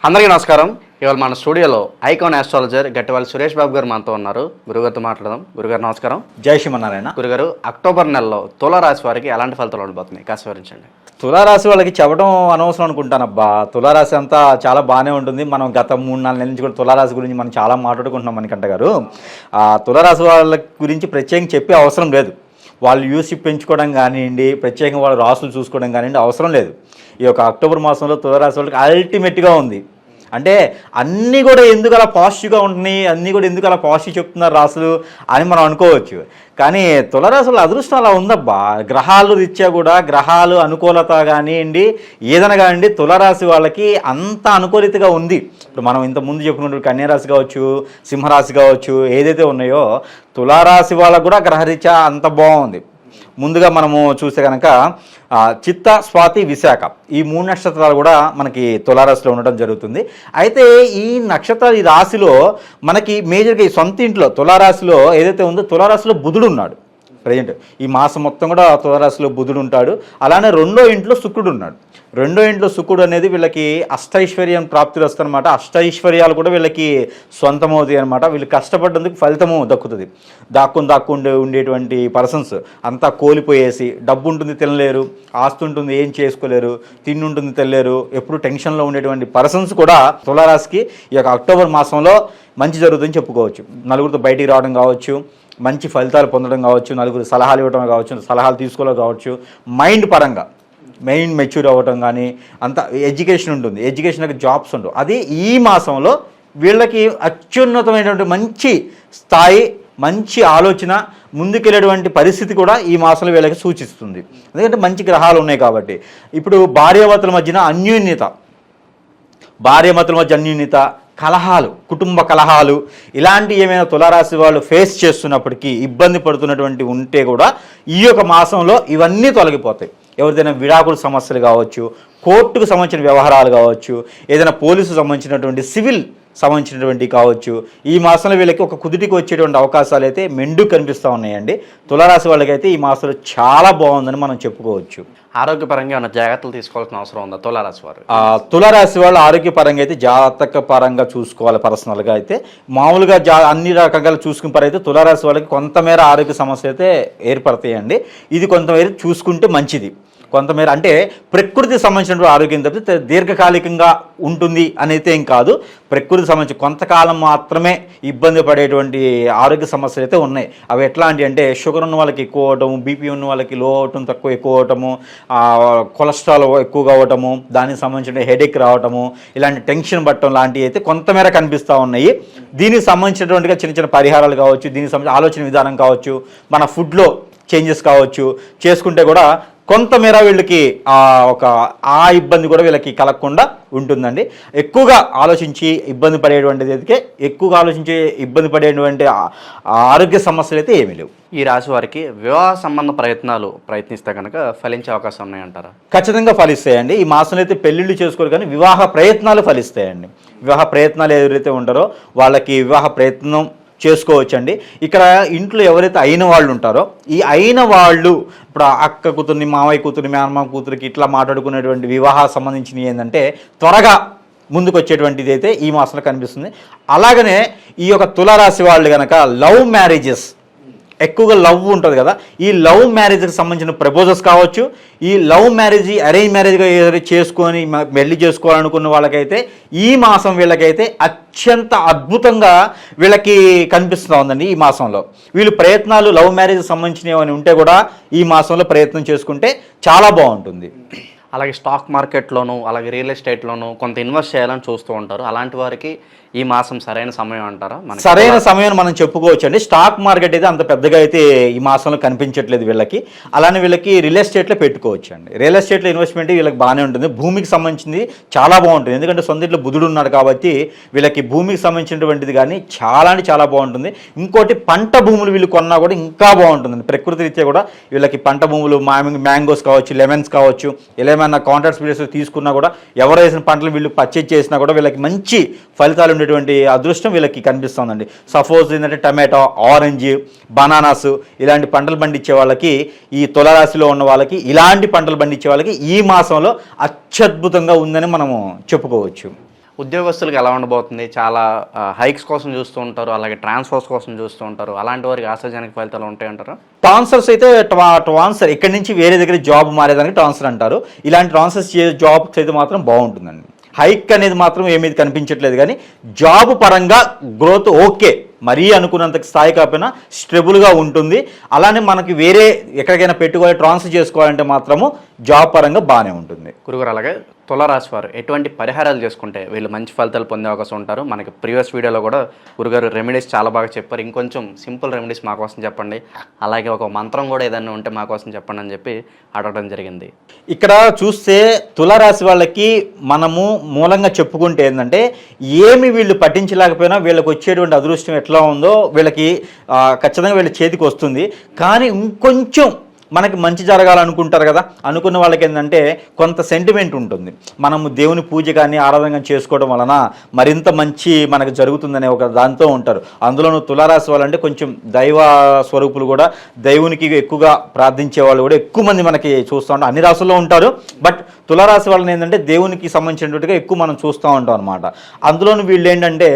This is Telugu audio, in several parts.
అందరికీ నమస్కారం. ఇవాళ మన స్టూడియోలో ఐకాన్ ఆస్ట్రాలజర్ గట్టివాళ్ళ సురేష్ బాబు గారు మనతో ఉన్నారు. గురుగారితో మాట్లాడదాం. గురుగారు నమస్కారం. జై శ్రీమన్నారాయణ. గురుగారు, అక్టోబర్ నెలలో తులారాశి వారికి ఎలాంటి ఫలితాలు ఉండబోతున్నాయి కాస్త వివరించండి. తులారాశి వాళ్ళకి చెప్పడం అనవసరం అనుకుంటానబ్బా. తులారాశి అంతా చాలా బాగానే ఉంటుంది. మనం గత 3-4 నెలల నుంచి కూడా తులారాశి గురించి మనం చాలా మాట్లాడుకుంటున్నాం మణికంఠ గారు. తులారాశి వాళ్ళ గురించి ప్రత్యేకంగా చెప్పే అవసరం లేదు. వాళ్ళు వ్యూషిప్ పెంచుకోవడం కానివ్వండి, ప్రత్యేకంగా వాళ్ళ రాసులు చూసుకోవడం కానివ్వండి అవసరం లేదు. ఈ యొక్క అక్టోబర్ మాసంలో తులారాశి వాళ్ళకి అల్టిమేట్గా ఉంది. అంటే అన్నీ కూడా ఎందుకు అలా పాజిటివ్గా ఉంటున్నాయి, అన్నీ కూడా ఎందుకు అలా పాజిటివ్ చెప్తున్నారు రాసులు అని మనం అనుకోవచ్చు. కానీ తులారాశుల అదృష్టం అలా ఉందబ్బా. గ్రహాలు రీత్యా కూడా గ్రహాలు అనుకూలత కానివ్వండి, ఏదైనా కానివ్వండి, తులారాశి వాళ్ళకి అంత అనుకూలితగా ఉంది. ఇప్పుడు మనం ఇంతకుముందు చెప్పుకున్నట్టు కన్యారాశి కావచ్చు, సింహరాశి కావచ్చు, ఏదైతే ఉన్నాయో తులారాశి వాళ్ళకు కూడా గ్రహరీత్యా అంత బాగుంది. ముందుగా మనము చూస్తే కనుక చిత్త, స్వాతి, విశాఖ ఈ 3 నక్షత్రాలు కూడా మనకి తులారాశిలో ఉండడం జరుగుతుంది. అయితే ఈ నక్షత్రాలు ఈ రాశిలో మనకి మేజర్గా ఈ సొంత ఇంట్లో తులారాశిలో ఏదైతే ఉందో తులారాశిలో బుధుడు ఉన్నాడు. ప్రజెంట్ ఈ మాసం మొత్తం కూడా తులారాశిలో బుధుడు ఉంటాడు. అలానే రెండో ఇంట్లో శుక్రుడు ఉన్నాడు. రెండో ఇంట్లో శుక్రుడు అనేది వీళ్ళకి అష్టైశ్వర్యం ప్రాప్తులు వస్తుందన్నమాట. అష్టైశ్వర్యాలు కూడా వీళ్ళకి సొంతమవుతాయి అనమాట. వీళ్ళు కష్టపడ్డందుకు ఫలితము దక్కుతుంది. దాక్కుండి ఉండేటువంటి పర్సన్స్ అంతా కోల్పోయేసి, డబ్బు ఉంటుంది తినలేరు, ఆస్తి ఉంటుంది ఏం చేసుకోలేరు, తిండి ఉంటుంది తినలేరు, ఎప్పుడు టెన్షన్లో ఉండేటువంటి పర్సన్స్ కూడా తులారాశికి ఈ యొక్క అక్టోబర్ మాసంలో మంచి జరుగుతుందని చెప్పుకోవచ్చు. నలుగురితో బయటికి రావడం కావచ్చు, మంచి ఫలితాలు పొందడం కావచ్చు, నలుగురు సలహాలు ఇవ్వడం కావచ్చు, సలహాలు తీసుకోవడం కావచ్చు, మైండ్ పరంగా మెచ్యూర్ అవ్వటం కానీ అంత ఎడ్యుకేషన్ ఉంటుంది. ఎడ్యుకేషన్కి జాబ్స్ ఉండవు. అది ఈ మాసంలో వీళ్ళకి అత్యున్నతమైనటువంటి మంచి స్థాయి, మంచి ఆలోచన, ముందుకెళ్ళేటువంటి పరిస్థితి కూడా ఈ మాసంలో వీళ్ళకి సూచిస్తుంది. ఎందుకంటే మంచి గ్రహాలు ఉన్నాయి కాబట్టి. ఇప్పుడు భార్యాభర్తల మధ్య అన్యోన్యత, కలహాలు, కుటుంబ కలహాలు ఇలాంటి ఏమైనా తులారాశి వాళ్ళు ఫేస్ చేస్తున్నప్పటికీ, ఇబ్బంది పడుతున్నటువంటి ఉంటే కూడా ఈ యొక్క మాసంలో ఇవన్నీ తొలగిపోతాయి. ఎవరిదైనా విడాకుల సమస్యలు కావచ్చు, కోర్టుకు సంబంధించిన వ్యవహారాలు కావచ్చు, ఏదైనా పోలీసు సంబంధించినటువంటి సివిల్ సంబంధించినటువంటి కావచ్చు, ఈ మాసంలో వీళ్ళకి ఒక కుదుటికి వచ్చేటువంటి అవకాశాలు అయితే మెండు కనిపిస్తూ ఉన్నాయండి. తులారాశి వాళ్ళకైతే ఈ మాసంలో చాలా బాగుందని మనం చెప్పుకోవచ్చు. ఆరోగ్యపరంగా ఏమైనా జాగ్రత్తలు తీసుకోవాల్సిన అవసరం ఉందా తులారాశి వారు? తులారాశి వాళ్ళు ఆరోగ్యపరంగా అయితే జాతక పరంగా చూసుకోవాలి. పర్సనల్గా అయితే మామూలుగా అన్ని రకాలుగా చూసుకునే పరంగా అయితే తులారాశి వాళ్ళకి కొంతమేర ఆరోగ్య సమస్యలు అయితే ఏర్పడతాయండి. ఇది కొంతమేర చూసుకుంటే మంచిది. కొంతమేర అంటే ప్రకృతికి సంబంధించిన ఆరోగ్యం తప్పితే దీర్ఘకాలికంగా ఉంటుంది అనేది ఏం కాదు. ప్రకృతికి సంబంధించి కొంతకాలం మాత్రమే ఇబ్బంది పడేటువంటి ఆరోగ్య సమస్యలు అయితే ఉన్నాయి. అవి ఎట్లాంటి అంటే షుగర్ ఉన్న వాళ్ళకి ఎక్కువ అవటము, బీపీ ఉన్న వాళ్ళకి లో అవటం, ఎక్కువ అవటము, కొలెస్ట్రాల్ ఎక్కువగా అవ్వటము, దానికి సంబంధించిన హెడేక్ రావటము, ఇలాంటి టెన్షన్ పట్టడం లాంటివి అయితే కొంతమేర కనిపిస్తూ ఉన్నాయి. దీనికి సంబంధించినటువంటిగా చిన్న చిన్న పరిహారాలు కావచ్చు, దీనికి సంబంధించిన ఆలోచన విధానం కావచ్చు, మన ఫుడ్లో చేంజెస్ కావచ్చు చేసుకుంటే కూడా కొంతమేర వీళ్ళకి ఆ ఇబ్బంది కూడా వీళ్ళకి కలగకుండా ఉంటుందండి. ఎక్కువగా ఆలోచించి ఇబ్బంది పడేటువంటి ఆరోగ్య సమస్యలు అయితే ఏమీ లేవు. ఈ రాశి వారికి వివాహ సంబంధ ప్రయత్నిస్తే కనుక ఫలించే అవకాశం ఉన్నాయంటారా? ఖచ్చితంగా ఫలిస్తాయండి. ఈ మాసంలో అయితే పెళ్లిళ్ళు చేసుకోరు కానీ వివాహ ప్రయత్నాలు ఫలిస్తాయండి. వివాహ ప్రయత్నాలు ఎవరైతే ఉంటారో వాళ్ళకి వివాహ ప్రయత్నం చేసుకోవచ్చండి. ఇక్కడ ఇంట్లో ఎవరైతే అయిన వాళ్ళు ఉంటారో ఈ అయిన వాళ్ళు ఇప్పుడు అక్క కూతుర్ని, మామయ్య కూతుర్ని, మేనమామ కూతురికి ఇట్లా మాట్లాడుకునేటువంటి వివాహ సంబంధించినవి ఏంటంటే త్వరగా ముందుకు వచ్చేటువంటిది అయితే ఈ మాసంలో కనిపిస్తుంది. అలాగనే ఈ యొక్క తులారాశి వాళ్ళు కనుక లవ్ మ్యారేజెస్, ఎక్కువగా లవ్ ఉంటుంది కదా, ఈ లవ్ మ్యారేజ్కి సంబంధించిన ప్రపోజల్స్ కావచ్చు, ఈ లవ్ మ్యారేజ్ అరేంజ్ మ్యారేజ్గా చేసుకొని పెళ్లి చేసుకోవాలనుకున్న వాళ్ళకైతే ఈ మాసం వీళ్ళకైతే అత్యంత అద్భుతంగా వీళ్ళకి కనిపిస్తూ ఉందండి. ఈ మాసంలో వీళ్ళు ప్రయత్నాలు లవ్ మ్యారేజ్కి సంబంధించినవి ఉంటే కూడా ఈ మాసంలో ప్రయత్నం చేసుకుంటే చాలా బాగుంటుంది. అలాగే స్టాక్ మార్కెట్లోను, అలాగే రియల్ ఎస్టేట్లోను కొంత ఇన్వెస్ట్ చేయాలని చూస్తూ ఉంటారు. అలాంటి వారికి ఈ మాసం సరైన సమయం అంటారా? సరైన సమయం మనం చెప్పుకోవచ్చు అండి. స్టాక్ మార్కెట్ అయితే అంత పెద్దగా అయితే ఈ మాసంలో కనిపించట్లేదు వీళ్ళకి. అలానే వీళ్ళకి రియల్ ఎస్టేట్లో పెట్టుకోవచ్చు అండి. రియల్ ఎస్టేట్లో ఇన్వెస్ట్మెంట్ వీళ్ళకి బాగానే ఉంటుంది. భూమికి సంబంధించింది చాలా బాగుంటుంది. ఎందుకంటే సొంత ఇంట్లో బుధుడు ఉన్నాడు కాబట్టి వీళ్ళకి భూమికి సంబంధించినటువంటిది కానీ చాలా అంటే చాలా బాగుంటుంది. ఇంకోటి పంట భూములు వీళ్ళు కొన్నా కూడా ఇంకా బాగుంటుందండి. ప్రకృతి రీత్యా కూడా వీళ్ళకి పంట భూములు, మ్యాంగోస్ కావచ్చు, లెమన్స్ కావచ్చు, ఏమైనా కాంట్రాక్ట్స్ బేస్ తీసుకున్నా కూడా ఎవరు వేసిన పంటలు వీళ్ళు పర్చేజ్ చేసినా కూడా వీళ్ళకి మంచి ఫలితాలు ఉండేటువంటి అదృష్టం వీళ్ళకి కనిపిస్తుందండి. సపోజ్ ఏంటంటే టమాటో, ఆరెంజ్, బనానాస్ ఇలాంటి పంటలు పండించే వాళ్ళకి, ఈ తులారాశిలో ఉన్న వాళ్ళకి, ఇలాంటి పంటలు పండించే వాళ్ళకి ఈ మాసంలో అత్యద్భుతంగా ఉందని మనము చెప్పుకోవచ్చు. ఉద్యోగస్తులకు ఎలా ఉండబోతుంది? చాలా హైక్స్ కోసం చూస్తూ ఉంటారు, అలాగే ట్రాన్స్ఫర్స్ కోసం చూస్తూ ఉంటారు. అలాంటి వారికి ఆశాజనక ఫలితాలు ఉంటాయంటారా? ట్రాన్స్ఫర్స్ అయితే ట్రాన్స్ఫర్ ఇక్కడి నుంచి వేరే దగ్గర జాబ్ మారేదానికి ట్రాన్స్ఫర్ అంటారు. ఇలాంటి ట్రాన్స్ఫర్స్ జాబ్స్ అయితే మాత్రం బాగుంటుందండి. హైక్ అనేది మాత్రం ఏమీ కనిపించట్లేదు, కానీ జాబ్ పరంగా గ్రోత్ ఓకే, మరీ అనుకున్నంత స్థాయి కాకపోయినా స్టెబుల్గా ఉంటుంది. అలానే మనకి వేరే ఎక్కడికైనా పెట్టుకోవాలి, ట్రాన్స్ఫర్ చేసుకోవాలంటే మాత్రము జాబ్ పరంగా బాగానే ఉంటుంది. గురుగారు, అలాగే తులారాశి వారు ఎటువంటి పరిహారాలు చేసుకుంటే వీళ్ళు మంచి ఫలితాలు పొందే అవకాశం ఉంటారు? మనకి ప్రీవియస్ వీడియోలో కూడా గురుగారు రెమెడీస్ చాలా బాగా చెప్పారు. ఇంకొంచెం సింపుల్ రెమెడీస్ మా కోసం చెప్పండి, అలాగే ఒక మంత్రం కూడా ఏదైనా ఉంటే మా కోసం చెప్పండి అని చెప్పి అడగడం జరిగింది. ఇక్కడ చూస్తే తులారాశి వాళ్ళకి మనము మూలంగా చెప్పుకుంటే ఏంటంటే, ఏమి వీళ్ళు పట్టించలేకపోయినా వీళ్ళకి వచ్చేటువంటి అదృష్టం ఎట్లా ఉందో వీళ్ళకి ఖచ్చితంగా వీళ్ళ చేతికి వస్తుంది. కానీ ఇంకొంచెం మనకి మంచి జరగాలనుకుంటారు కదా, అనుకున్న వాళ్ళకి ఏంటంటే కొంత సెంటిమెంట్ ఉంటుంది. మనము దేవుని పూజ కానీ ఆరాధన కానీ చేసుకోవడం వలన మరింత మంచి మనకు జరుగుతుందనే ఒక దాంతో ఉంటారు. అందులోనూ తులారాశి వాళ్ళంటే కొంచెం దైవ స్వరూపులు కూడా, దేవునికి ఎక్కువగా ప్రార్థించే వాళ్ళు కూడా ఎక్కువ మంది మనకి చూస్తూ ఉంటాం. అన్ని రాశుల్లో ఉంటారు, బట్ తులారాశి వాళ్ళని ఏంటంటే దేవునికి సంబంధించినట్టుగా ఎక్కువ మనం చూస్తూ ఉంటాం అనమాట. అందులోనూ వీళ్ళు ఏంటంటే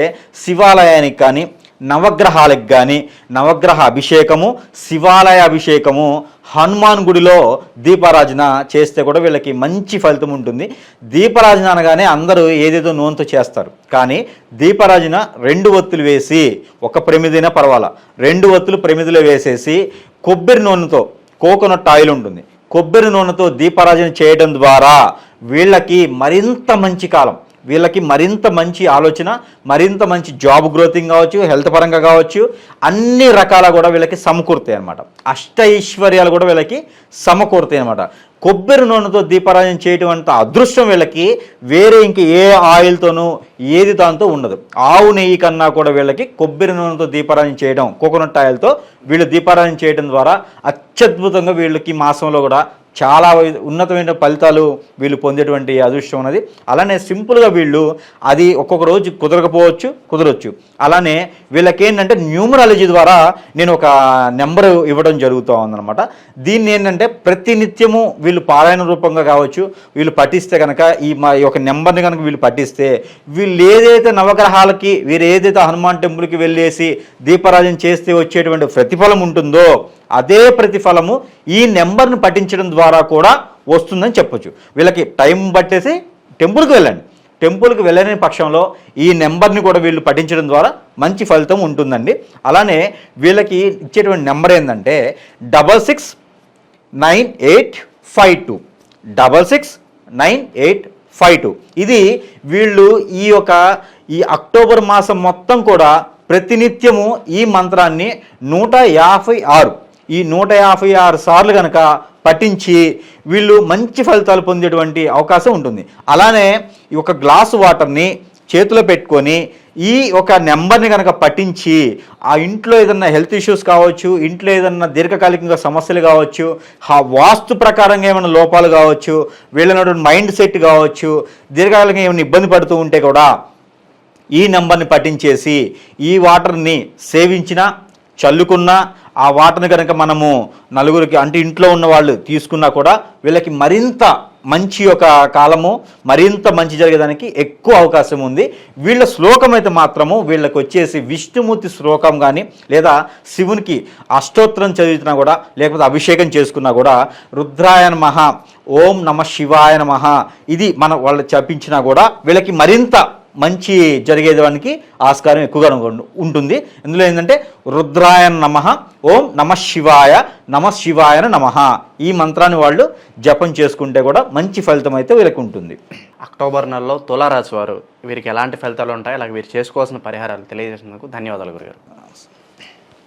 శివాలయానికి కానీ నవగ్రహాలకు కానీ నవగ్రహ అభిషేకము, శివాలయ అభిషేకము, హనుమాన్ గుడిలో దీపారాజన చేస్తే కూడా వీళ్ళకి మంచి ఫలితం ఉంటుంది. దీపారాజన అనగానే అందరూ ఏదేదో నూనెతో చేస్తారు, కానీ దీపారాజన 2 ఒత్తులు వేసి, ఒక ప్రమిదైనా పర్వాలా 2 ఒత్తులు ప్రమిదిలో వేసేసి కొబ్బరి నూనెతో, కోకోనట్ ఆయిల్ ఉంటుంది, కొబ్బరి నూనెతో దీపారాజన చేయడం ద్వారా వీళ్ళకి మరింత మంచి కాలం, వీళ్ళకి మరింత మంచి ఆలోచన, మరింత మంచి జాబ్ గ్రోతింగ్ కావచ్చు, హెల్త్ పరంగా కావచ్చు, అన్ని రకాల కూడా వీళ్ళకి సమకూరుతాయి అనమాట. అష్ట ఐశ్వర్యాలు కూడా వీళ్ళకి సమకూరుతాయి అనమాట. కొబ్బరి నూనెతో దీపారాజన చేయటం అంత అదృష్టం వీళ్ళకి వేరే ఇంక ఏ ఆయిల్తోనూ ఏది దాంతో ఉండదు. ఆవు నెయ్యి కన్నా కూడా వీళ్ళకి కొబ్బరి నూనెతో దీపారాజన చేయడం, కోకోనట్ ఆయిల్తో వీళ్ళు దీపారాజన చేయడం ద్వారా అత్యద్భుతంగా వీళ్ళకి మాసంలో కూడా చాలా ఉన్నతమైన ఫలితాలు వీళ్ళు పొందేటువంటి అదృష్టం ఉన్నది. అలానే సింపుల్గా వీళ్ళు అది ఒక్కొక్క రోజు కుదరొచ్చు. అలానే వీళ్ళకి ఏంటంటే న్యూమరాలజీ ద్వారా నేను ఒక నెంబర్ ఇవ్వడం జరుగుతూ ఉందన్నమాట. దీన్ని ఏంటంటే ప్రతినిత్యము వీళ్ళు పారాయణ రూపంగా కావచ్చు, వీళ్ళు పఠిస్తే కనుక ఈ యొక్క నెంబర్ని కనుక వీళ్ళు పఠిస్తే, వీళ్ళు ఏదైతే నవగ్రహాలకి, వీరు ఏదైతే హనుమాన్ టెంపుల్కి వెళ్ళేసి దీపారాజన చేస్తే వచ్చేటువంటి ప్రతిఫలం ఉంటుందో, అదే ప్రతిఫలము ఈ నెంబర్ను పఠించడం ద్వారా కూడా వస్తుందని చెప్పొచ్చు. వీళ్ళకి టైం పట్టేసి టెంపుల్కి వెళ్ళని పక్షంలో ఈ నెంబర్ని కూడా వీళ్ళు పఠించడం ద్వారా మంచి ఫలితం ఉంటుందండి. అలానే వీళ్ళకి ఇచ్చేటువంటి నెంబర్ ఏంటంటే 669852 669852. ఇది వీళ్ళు ఈ అక్టోబర్ మాసం మొత్తం కూడా ప్రతినిత్యము ఈ మంత్రాన్ని 156 సార్లు కనుక పఠించి వీళ్ళు మంచి ఫలితాలు పొందేటువంటి అవకాశం ఉంటుంది. అలానే ఈ ఒక గ్లాసు వాటర్ని చేతిలో పెట్టుకొని ఈ ఒక నెంబర్ని కనుక పఠించి, ఆ ఇంట్లో ఏదన్నా హెల్త్ ఇష్యూస్ కావచ్చు, ఇంట్లో ఏదన్నా దీర్ఘకాలికంగా సమస్యలు కావచ్చు, వాస్తు ప్రకారంగా ఏమైనా లోపాలు కావచ్చు, వీళ్ళనటువంటి మైండ్ సెట్ కావచ్చు, దీర్ఘకాలికంగా ఏమైనా ఇబ్బంది పడుతూ ఉంటే కూడా ఈ నెంబర్ని పఠించేసి ఈ వాటర్ని సేవించినా, చల్లుకున్నా, ఆ వాటర్ని కనుక మనము నలుగురికి అంటే ఇంట్లో ఉన్న వాళ్ళు తీసుకున్నా కూడా వీళ్ళకి మరింత మంచి ఒక కాలము, మరింత మంచి జరిగేదానికి ఎక్కువ అవకాశం ఉంది. వీళ్ళ శ్లోకం అయితే మాత్రము వీళ్ళకి వచ్చేసి విష్ణుమూర్తి శ్లోకం కానీ, లేదా శివునికి అష్టోత్తరం చదివినా కూడా, లేకపోతే అభిషేకం చేసుకున్నా కూడా రుద్రాయ నమః, ఓం నమః శివాయ నమః, ఇది వాళ్ళు చెప్పించినా కూడా వీళ్ళకి మరింత మంచి జరిగేదానికి ఆస్కారం ఎక్కువగా ఉంటుంది. ఇందులో ఏంటంటే రుద్రాయ నమః, ఓం నమః శివాయ నమః, ఈ మంత్రాన్ని వాళ్ళు జపం చేసుకుంటే కూడా మంచి ఫలితం అయితే వీళ్ళకి ఉంటుంది. అక్టోబర్ నెలలో తులారాశి వారు వీరికి ఎలాంటి ఫలితాలు ఉంటాయి, అలాగే వీరు చేసుకోవాల్సిన పరిహారాలు తెలియజేసినందుకు ధన్యవాదాలు గురుగారు.